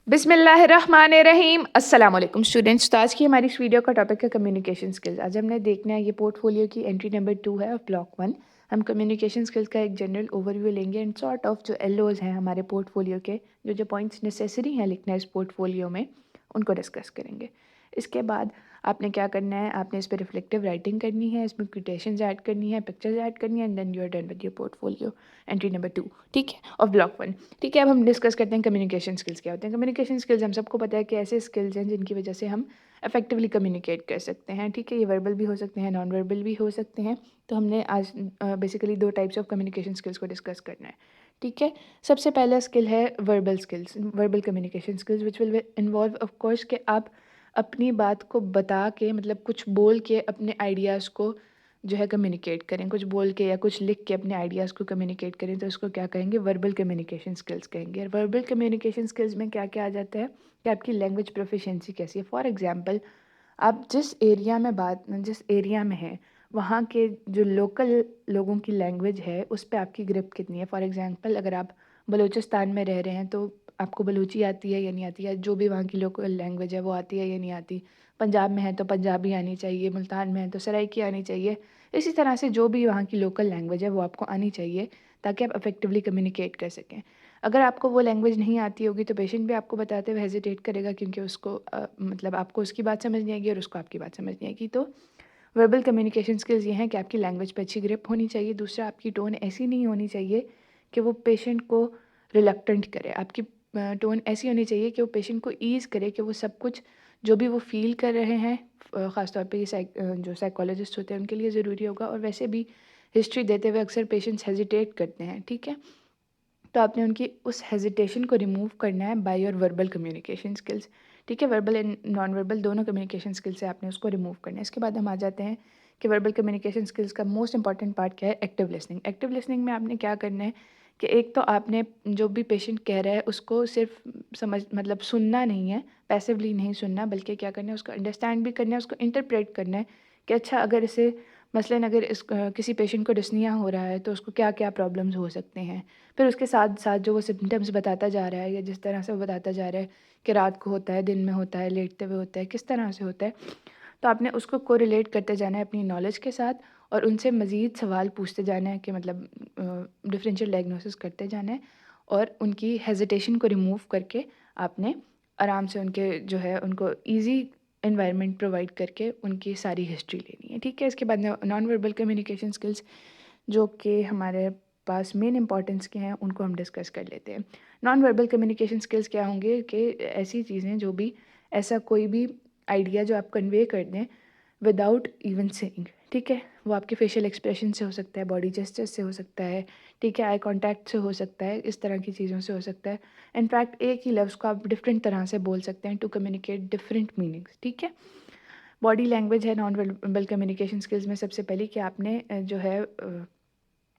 बिस्मिल्लाहिर्रहमानिर्रहीम अस्सलाम वालेकुम स्टूडेंट्स। तो आज की हमारी इस वीडियो का टॉपिक है कम्युनिकेशन स्किल्स। आज हमने देखना है ये पोर्टफोलियो की एंट्री नंबर 2 है ऑफ ब्लॉक 1। हम कम्युनिकेशन स्किल्स का एक जनरल ओवरव्यू लेंगे एंड सॉर्ट ऑफ जो एलओज हैं हमारे पोर्टफोलियो के, जो जो पॉइंट्स नेसेसरी हैं लिखना है इस पोर्टफोलियो में, उनको डिस्कस करेंगे। इसके बाद आपने क्या करना है, आपने इस पर रिफ्लेक्टिव राइटिंग करनी है, इसमें कोटेशंस ऐड करनी है, पिक्चर्स ऐड करनी है and then you are done with your portfolio entry number 2। ठीक है, ऑफ ब्लॉक 1। ठीक है, अब हम डिस्कस करते हैं कम्युनिकेशन स्किल्स क्या होते हैं। कम्युनिकेशन स्किल्स हम सबको पता है कि ऐसे स्किल्स हैं जिनकी वजह से हम इफेक्टिवली कम्युनिकेट कर सकते हैं। ठीक है, ये वर्बल भी हो सकते हैं, नॉन वर्बल भी हो सकते हैं। तो हमने आज बेसिकली दो टाइप्स ऑफ कम्युनिकेशन स्किल्स को डिस्कस करना है। ठीक है, सबसे पहला स्किल है verbal skills, verbal communication skills which will involve of course कि आप अपनी बात को बता के, मतलब कुछ बोल के अपने आइडियाज़ को जो है कम्युनिकेट करें, कुछ बोल के या कुछ लिख के अपने आइडियाज़ को कम्युनिकेट करें, तो उसको क्या कहेंगे, वर्बल कम्युनिकेशन स्किल्स कहेंगे। और वर्बल कम्युनिकेशन स्किल्स में क्या क्या आ जाता है कि आपकी लैंग्वेज प्रोफिशिएंसी कैसी है। फॉर एग्जांपल, आप जिस एरिया में हैं वहाँ के जो लोकल लोगों की लैंग्वेज है उस पे आपकी ग्रिप कितनी है। फॉर एग्जांपल, अगर आप बलूचिस्तान में रह रहे हैं तो आपको बलूची आती है या नहीं आती है, जो भी वहाँ की लोकल लैंग्वेज है वो आती है या नहीं आती। पंजाब में है तो पंजाबी आनी चाहिए, मुल्तान में है तो सराइकी आनी चाहिए। इसी तरह से जो भी वहाँ की लोकल लैंग्वेज है वो आपको आनी चाहिए ताकि आप इफ़ेक्टिवली कम्युनिकेट कर सकें। अगर आपको वो लैंग्वेज नहीं आती होगी तो पेशेंट भी आपको बताते हुए हेजिटेट करेगा, क्योंकि उसको मतलब आपको उसकी बात समझ नहीं आएगी और उसको आपकी बात समझ नहीं आएगी। तो वर्बल कम्युनिकेशन स्किल्स ये हैं कि आपकी लैंग्वेज पे अच्छी ग्रिप होनी चाहिए। दूसरा, आपकी टोन ऐसी नहीं होनी चाहिए कि वो पेशेंट को रिलक्टेंट करे। आपकी टोन ऐसी होनी चाहिए कि वो पेशेंट को ईज़ करे कि वो सब कुछ जो भी वो फ़ील कर रहे हैं, ख़ासतौर पे ये जो साइकोलॉजिस्ट होते हैं उनके लिए ज़रूरी होगा। और वैसे भी हिस्ट्री देते हुए अक्सर पेशेंट्स हेजिटेट करते हैं। ठीक है, तो आपने उनकी उस हेजिटेशन को रिमूव करना है by your verbal communication skills. ठीक है, वर्बल एंड नॉन वर्बल दोनों कम्युनिकेशन स्किल्स से आपने उसको रिमूव करना है। इसके बाद हम आ जाते हैं कि वर्बल कम्युनिकेशन स्किल्स का मोस्ट इंपॉर्टेंट पार्ट क्या है, एक्टिव लिसनिंग। एक्टिव लिसनिंग में आपने क्या करना है कि एक तो आपने जो भी पेशेंट कह रहा है उसको सिर्फ मतलब सुनना नहीं है, पैसिवली नहीं सुनना, बल्कि क्या करना है, उसको अंडरस्टैंड भी करना है, उसको इंटरप्रेट करना है कि अच्छा, अगर इसे मसलन अगर किसी पेशेंट को डिस्निया हो रहा है तो उसको क्या क्या प्रॉब्लम्स हो सकते हैं। फिर उसके साथ साथ जो वो सिम्टम्स बताता जा रहा है या जिस तरह से वो बताता जा रहा है कि रात को होता है, दिन में होता है, लेटते हुए होता है, किस तरह से होता है, तो आपने उसको कोरिलेट करते जाना है अपनी नॉलेज के साथ और उनसे मज़ीद सवाल पूछते जाना है कि मतलब डिफरेंशियल डायग्नोसिस करते जाना है और उनकी हेजिटेशन को रिमूव करके आपने आराम से उनके जो है उनको ईज़ी एनवायरनमेंट प्रोवाइड करके उनकी सारी हिस्ट्री लेनी है। ठीक है, इसके बाद नॉन वर्बल कम्युनिकेशन स्किल्स जो कि हमारे पास मेन इंपॉर्टेंस के हैं उनको हम डिस्कस कर लेते हैं। नॉन वर्बल कम्युनिकेशन स्किल्स क्या होंगे कि ऐसी चीज़ें जो भी ऐसा कोई भी आइडिया जो आप कन्वे कर दें विदाउट इवन सेइंग। ठीक है, वो आपके फेशियल एक्सप्रेशन से हो सकता है, बॉडी जेस्चर से हो सकता है, ठीक है, आई कांटेक्ट से हो सकता है, इस तरह की चीज़ों से हो सकता है। इनफैक्ट एक ही लफ्ज़ को आप डिफरेंट तरह से बोल सकते हैं टू कम्युनिकेट डिफरेंट मीनिंग्स। ठीक है, बॉडी लैंग्वेज है नॉन वर्बल कम्युनिकेशन स्किल्स में सबसे पहले कि आपने जो है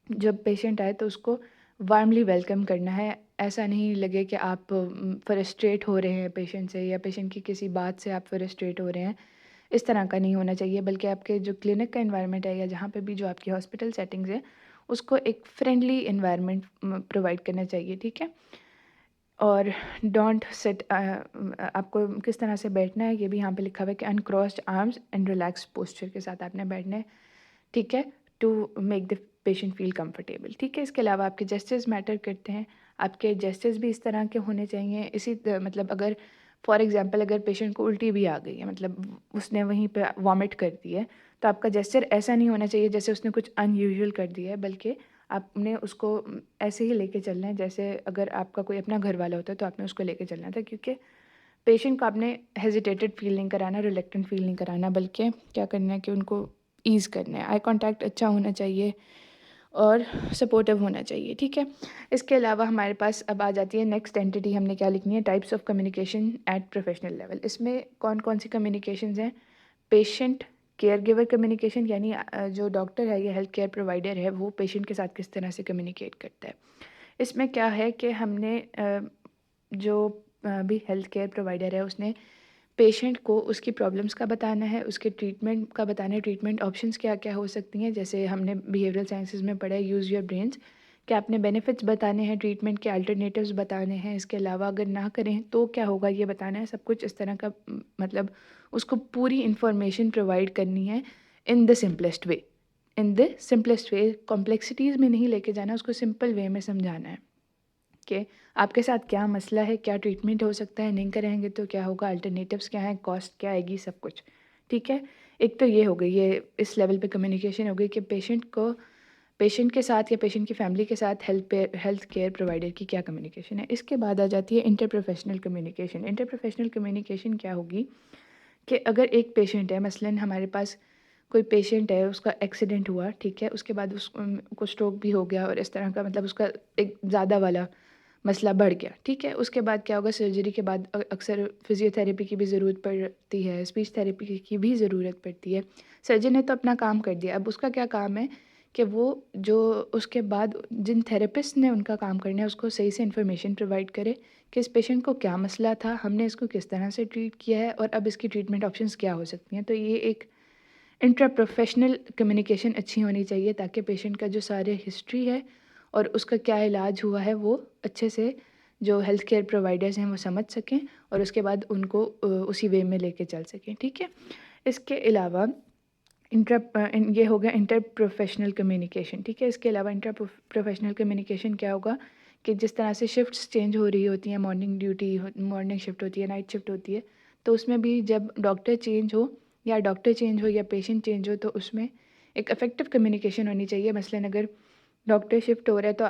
जब पेशेंट आए तो उसको वार्मली वेलकम करना है। ऐसा नहीं लगे कि आप फ्रस्ट्रेट हो रहे हैं पेशेंट से या पेशेंट की किसी बात से आप फ्रस्ट्रेट हो रहे हैं, इस तरह का नहीं होना चाहिए। बल्कि आपके जो क्लिनिक का एनवायरनमेंट है या जहाँ पे भी जो आपकी हॉस्पिटल सेटिंग्स है उसको एक फ्रेंडली एनवायरनमेंट प्रोवाइड करना चाहिए। ठीक है, और डोंट सिट, आपको किस तरह से बैठना है ये भी यहाँ पे लिखा हुआ है कि uncrossed arms and relax posture के साथ आपने बैठना है। ठीक है, to make the patient feel comfortable. ठीक है, इसके अलावा आपके जेस्चर्स मैटर करते हैं। आपके जेस्चर्स भी इस तरह के होने चाहिए। मतलब अगर फॉर एग्जांपल अगर पेशेंट को उल्टी भी आ गई है, मतलब उसने वहीं पे वॉमिट कर दी है, तो आपका जेस्चर ऐसा नहीं होना चाहिए जैसे उसने कुछ अनयूजुअल कर दिया है, बल्कि आपने उसको ऐसे ही लेके चलना है जैसे अगर आपका कोई अपना घर वाला होता है तो आपने उसको लेके चलना था। क्योंकि पेशेंट को आपने हेजिटेटेड फील नहीं कराना, रिलेक्टेंट फील नहीं कराना, बल्कि क्या करना है कि उनको ईज़ करना है। आई कांटेक्ट अच्छा होना चाहिए और सपोर्टिव होना चाहिए। ठीक है, इसके अलावा हमारे पास अब आ जाती है नेक्स्ट एंटिटी, हमने क्या लिखनी है, types of communication at professional level. इसमें कौन कौन सी कम्युनिकेशंस हैं, पेशेंट केयर गिवर कम्युनिकेशन, यानी जो डॉक्टर है या हेल्थ केयर प्रोवाइडर है वो पेशेंट के साथ किस तरह से कम्युनिकेट करता है। इसमें क्या है कि हमने जो भी हेल्थ केयर प्रोवाइडर है उसने पेशेंट को उसकी प्रॉब्लम्स का बताना है, उसके ट्रीटमेंट का बताना है, ट्रीटमेंट ऑप्शंस क्या क्या हो सकती हैं। जैसे हमने बिहेवियरल साइंसेज में पढ़ा है, यूज़ योर ब्रेन्स, कि आपने बेनिफिट्स बताने हैं, ट्रीटमेंट के अल्टरनेटिव्स बताने हैं, इसके अलावा अगर ना करें तो क्या होगा ये बताना है। सब कुछ इस तरह का मतलब उसको पूरी इन्फॉर्मेशन प्रोवाइड करनी है in the simplest way, complexities में नहीं लेके जाना, उसको सिंपल वे में समझाना है कि आपके साथ क्या मसला है, क्या ट्रीटमेंट हो सकता है, नहीं करेंगे तो क्या होगा, अल्टरनेटिव्स क्या हैं, कॉस्ट क्या आएगी, सब कुछ। ठीक है, एक तो ये हो गई, ये इस लेवल पे कम्युनिकेशन हो गई कि पेशेंट के साथ या पेशेंट की फैमिली के साथ हेल्थ केयर प्रोवाइडर की क्या कम्युनिकेशन है। इसके बाद आ जाती है इंटरप्रोफेशनल कम्युनिकेशन। इंटरप्रोफेशनल कम्युनिकेशन क्या होगी कि अगर एक पेशेंट है, मसलन हमारे पास कोई पेशेंट है, उसका एक्सीडेंट हुआ, ठीक है, उसके बाद को स्ट्रोक भी हो गया और इस तरह का मतलब उसका एक ज़्यादा वाला मसला बढ़ गया, ठीक है। उसके बाद क्या होगा, सर्जरी के बाद अक्सर फिजियोथेरेपी की भी ज़रूरत पड़ती है, स्पीच थेरेपी की भी ज़रूरत पड़ती है। सर्जन ने तो अपना काम कर दिया, अब उसका क्या काम है कि वो जो उसके बाद जिन थेरेपिस्ट ने उनका काम करना है उसको सही से इन्फॉर्मेशन प्रोवाइड करे कि इस पेशेंट को क्या मसला था, हमने इसको किस तरह से ट्रीट किया है और अब इसकी ट्रीटमेंट ऑप्शंस क्या हो सकती हैं। तो ये एक इंट्रा प्रोफेशनल कम्युनिकेशन अच्छी होनी चाहिए ताकि पेशेंट का जो सारे हिस्ट्री है और उसका क्या इलाज हुआ है वो अच्छे से जो हेल्थ केयर प्रोवाइडर्स हैं वो समझ सकें और उसके बाद उनको उसी वे में लेके चल सकें। ठीक है, इसके अलावा ये हो गया इंटर प्रोफेशनल कम्युनिकेशन। ठीक है, इसके अलावा इंटर प्रोफेशनल कम्युनिकेशन क्या होगा कि जिस तरह से शिफ्ट्स चेंज हो रही होती हैं, मॉर्निंग शिफ्ट होती है, नाइट शिफ्ट होती है, तो उसमें भी जब डॉक्टर चेंज हो या पेशेंट चेंज हो तो उसमें एक इफ़ेक्टिव कम्युनिकेशन होनी चाहिए। मसलन अगर डॉक्टर शिफ्ट हो रहा है तो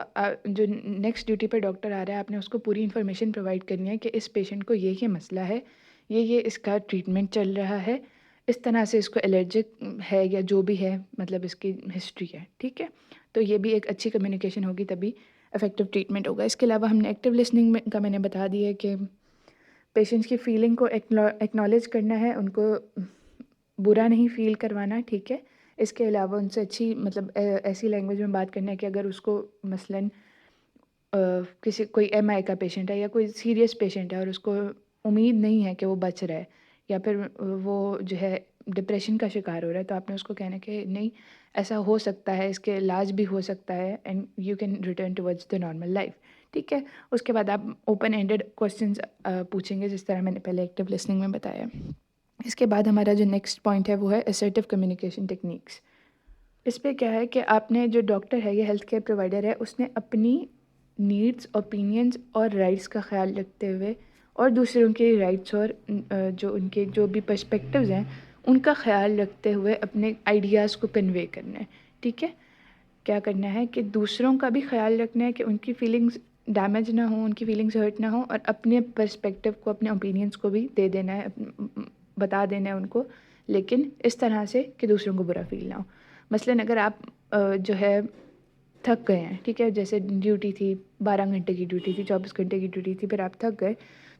जो नेक्स्ट ड्यूटी पर डॉक्टर आ रहा है, आपने उसको पूरी इन्फॉर्मेशन प्रोवाइड करनी है कि इस पेशेंट को ये मसला है, ये इसका ट्रीटमेंट चल रहा है, इस तरह से इसको एलर्जिक है या जो भी है, मतलब इसकी हिस्ट्री है। ठीक है, तो ये भी एक अच्छी कम्युनिकेशन होगी, तभी इफ़ेक्टिव ट्रीटमेंट होगा। इसके अलावा हमने एक्टिव लिसनिंग में का मैंने बता दिया है कि पेशेंट्स की फीलिंग को एक्नॉलेज करना है, उनको बुरा नहीं फ़ील करवाना। ठीक है, इसके अलावा उनसे अच्छी मतलब ऐसी लैंग्वेज में बात करना है कि अगर उसको मसलन किसी कोई एमआई का पेशेंट है या कोई सीरियस पेशेंट है और उसको उम्मीद नहीं है कि वो बच रहा है या फिर वो जो है डिप्रेशन का शिकार हो रहा है, तो आपने उसको कहना कि नहीं, ऐसा हो सकता है, इसके इलाज भी हो सकता है and you can return towards the normal life. ठीक है, उसके बाद आप ओपन एंडेड क्वेश्चंस पूछेंगे जिस तरह मैंने पहले एक्टिव लिसनिंग में बताया। इसके बाद हमारा जो नेक्स्ट पॉइंट है वो है असर्टिव कम्युनिकेशन टेक्निक्स। इस पे क्या है कि आपने जो डॉक्टर है या हेल्थ केयर प्रोवाइडर है उसने अपनी नीड्स, ओपिनियंस और राइट्स का ख्याल रखते हुए और दूसरों के राइट्स और जो उनके जो भी पर्सपेक्टिव्स हैं उनका ख्याल रखते हुए अपने आइडियाज़ को कन्वे करना है। ठीक है, क्या करना है कि दूसरों का भी ख्याल रखना है कि उनकी फीलिंग्स डैमेज ना हो, उनकी फीलिंग्स हर्ट ना हो, और अपने पर्सपेक्टिव को, अपने ओपिनियंस को भी दे देना है, बता देना है उनको, लेकिन इस तरह से कि दूसरों को बुरा फील ना हो। मसलन अगर आप जो है थक गए हैं, ठीक है, जैसे ड्यूटी थी, 12 घंटे की ड्यूटी थी, 24 घंटे की ड्यूटी थी, फिर आप थक गए,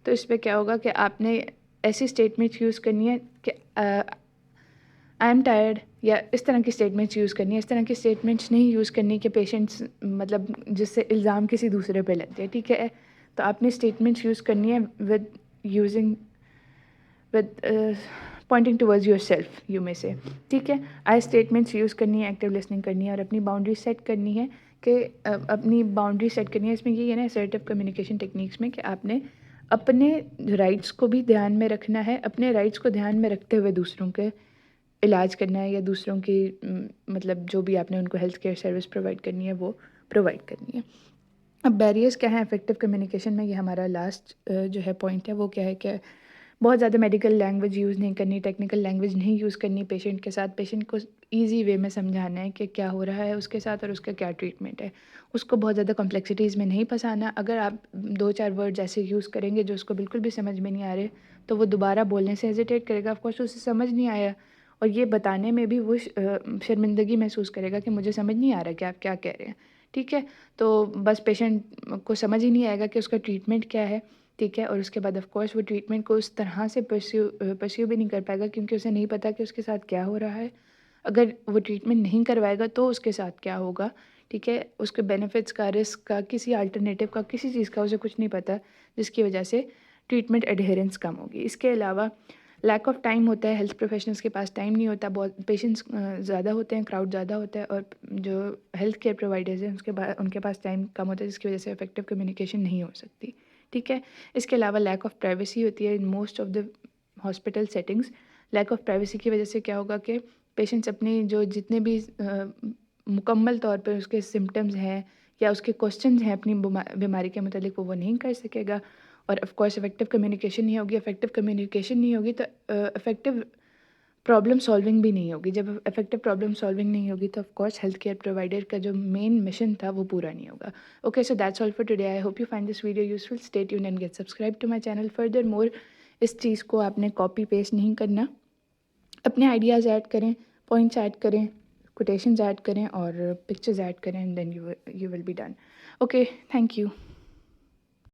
तो इस पर क्या होगा कि आपने ऐसी स्टेटमेंट्स यूज़ करनी है कि आई एम टायर्ड, या इस तरह की स्टेटमेंट्स यूज़ करनी है। इस तरह की स्टेटमेंट्स नहीं यूज़ करनी कि पेशेंट्स मतलब जिससे इल्ज़ाम किसी दूसरे पे लग जाए। ठीक है, तो आपने स्टेटमेंट्स यूज़ करनी है with pointing towards your self, you में से। ठीक है, आई स्टेटमेंट्स यूज़ करनी है, एक्टिव लिसनिंग करनी है और अपनी बाउंड्री सेट करनी है कि अपनी बाउंड्री सेट करनी है। इसमें ये है ना असर्टिव कम्युनिकेशन टेक्निक्स में कि आपने अपने राइट्स को भी ध्यान में रखना है, अपने राइट्स को ध्यान में रखते हुए दूसरों के इलाज करना है या दूसरों की मतलब जो भी आपने उनको हेल्थ केयर सर्विस प्रोवाइड करनी है वो प्रोवाइड करनी है। अब बैरियर्स क्या हैं इफ़ेक्टिव कम्युनिकेशन में, ये हमारा लास्ट जो है पॉइंट है, वो क्या है कि बहुत ज़्यादा मेडिकल लैंग्वेज यूज़ नहीं करनी, टेक्निकल लैंग्वेज नहीं यूज़ करनी पेशेंट के साथ। पेशेंट को ईज़ी वे में समझाना है कि क्या हो रहा है उसके साथ और उसका क्या ट्रीटमेंट है। उसको बहुत ज़्यादा कॉम्प्लेक्सिटीज़ में नहीं फंसाना। अगर आप 2-4 वर्ड्स ऐसे यूज़ करेंगे जो उसको बिल्कुल भी समझ में नहीं आ रहे, तो वो दोबारा बोलने से हेजिटेट करेगा। ऑफ कोर्स उसे समझ नहीं आया और ये बताने में भी वो शर्मिंदगी महसूस करेगा कि मुझे समझ नहीं आ रहा कि आप क्या कह रहे हैं। ठीक है, तो बस पेशेंट को समझ ही नहीं आएगा कि उसका ट्रीटमेंट क्या है। ठीक है, और उसके बाद ऑफ कोर्स वो ट्रीटमेंट को उस तरह से परस्यू भी नहीं कर पाएगा क्योंकि उसे नहीं पता कि उसके साथ क्या हो रहा है। अगर वो ट्रीटमेंट नहीं करवाएगा तो उसके साथ क्या होगा। ठीक है, उसके बेनिफिट्स का, रिस्क का, किसी अल्टरनेटिव का, किसी चीज़ का उसे कुछ नहीं पता, जिसकी वजह से ट्रीटमेंट एडहेरेंस कम होगी। इसके अलावा लैक ऑफ टाइम होता है, हेल्थ प्रोफेशनल्स के पास टाइम नहीं होता, बहुत पेशेंट्स ज़्यादा होते हैं, क्राउड ज़्यादा होता है, और जो हेल्थ केयर प्रोवाइडर्स हैं उनके पास टाइम कम होता है, जिसकी वजह से इफेक्टिव कम्युनिकेशन नहीं हो सकती। ठीक है। इसके अलावा लैक ऑफ प्राइवेसी होती है in most of the hospital settings. Lack of privacy की वजह से क्या होगा कि पेशेंट्स अपनी जो जितने भी मुकम्मल तौर पर उसके सिम्टम्स हैं या उसके क्वेश्चंस हैं अपनी बीमारी के मतलब वो नहीं कर सकेगा, और ऑफ कोर्स इफेक्टिव कम्युनिकेशन नहीं होगी। इफेक्टिव कम्युनिकेशन नहीं होगी तो इफेक्टिव प्रॉब्लम सॉल्विंग भी नहीं होगी। जब इफेक्टिव प्रॉब्लम सॉल्विंग नहीं होगी तो of course health care provider का जो मेन मिशन था वो पूरा नहीं होगा। Okay, so that's all for today. I hope you find this video useful. Stay tuned and get subscribe to my channel. Further more इस चीज़ को आपने कॉपी पेस्ट नहीं करना, अपने आइडियाज़ ऐड करें, पॉइंट्स ऐड करें, कोटेशंस ऐड करें और पिक्चर्स ऐड करें, and then you will be done. Okay, thank you.